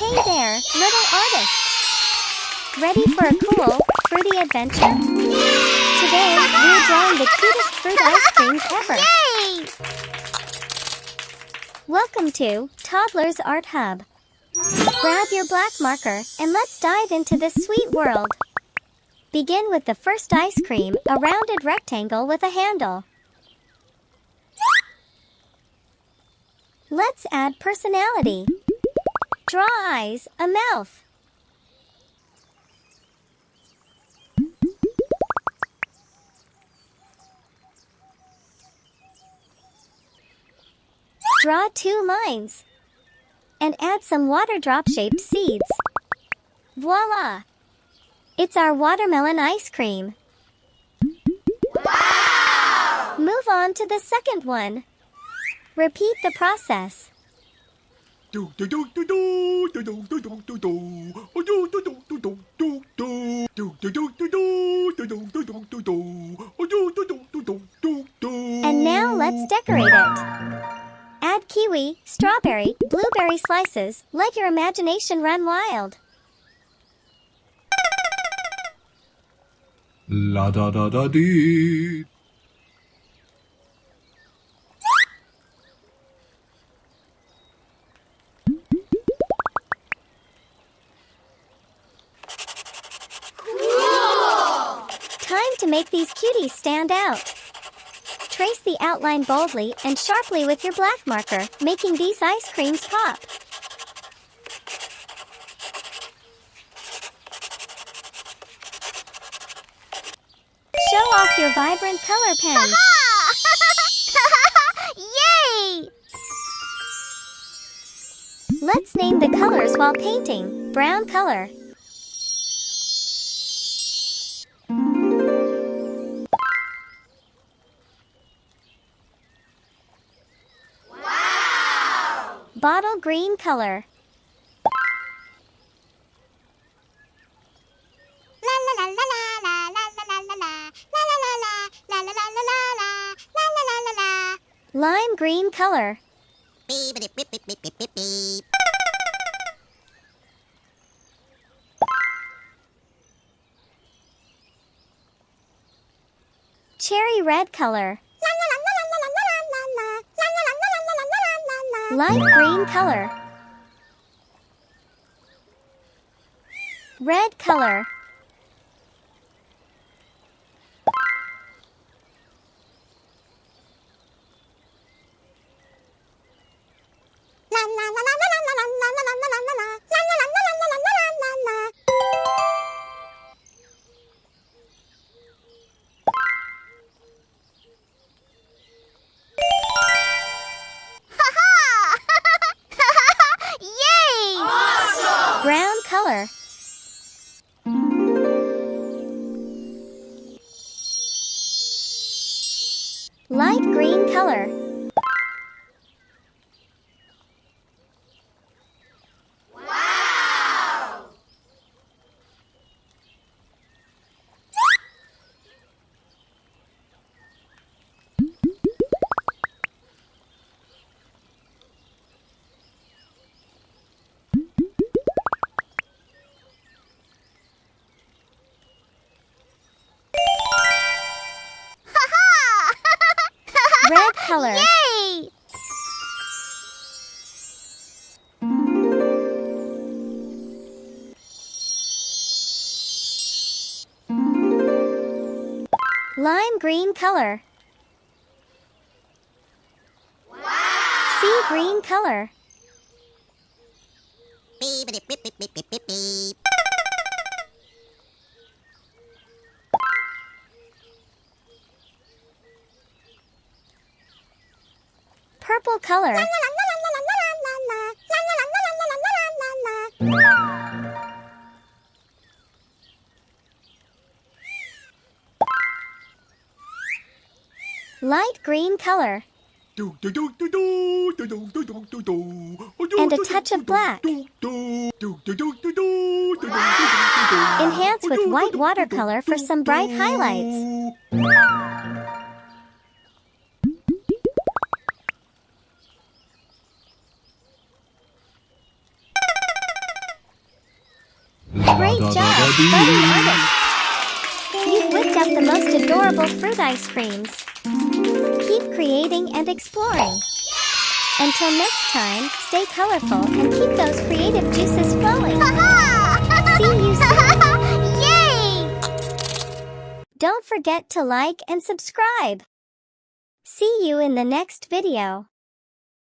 Hey there, little artist! Ready for a cool, fruity adventure? Today, we're drawing the cutest fruit ice creams ever! Yay! Welcome to Toddlers Art Hub. Grab your black marker and let's dive into this sweet world. Begin with the first ice cream, a rounded rectangle with a handle. Let's add personality. Draw eyes, a mouth. Draw 2 lines. And add some water drop-shaped seeds. Voila! It's our watermelon ice cream. Wow! Move on to the second one. Repeat the process. And now let's decorate it. Add kiwi, strawberry, blueberry slices. Let your imagination run wild. La da da da dee. Time to make these cuties stand out. Trace the outline boldly and sharply with your black marker, making these ice creams pop. Show off your vibrant color pens. Yay! Let's name the colors while painting. Brown color. Wow! Bottle green color. La la la la la la la la la la la la la la la la la la la la. Lime green color. Beep beep beep beep beep beep beep. Cherry red color. Light green color. Red color. Yay! Awesome! Brown color. Light green color. Wow! Red color. Yay! Lime green color. Wow! Sea green color. Beep beep beep beep beep beep beep. Purple color. Light green color. And a touch of black. Enhance with white watercolor for some bright highlights. Great job, budding artists! You've whipped up the most adorable fruit ice creams. Keep creating and exploring. Until next time, stay colorful and keep those creative juices flowing. See you soon! Yay! Don't forget to like and subscribe. See you in the next video.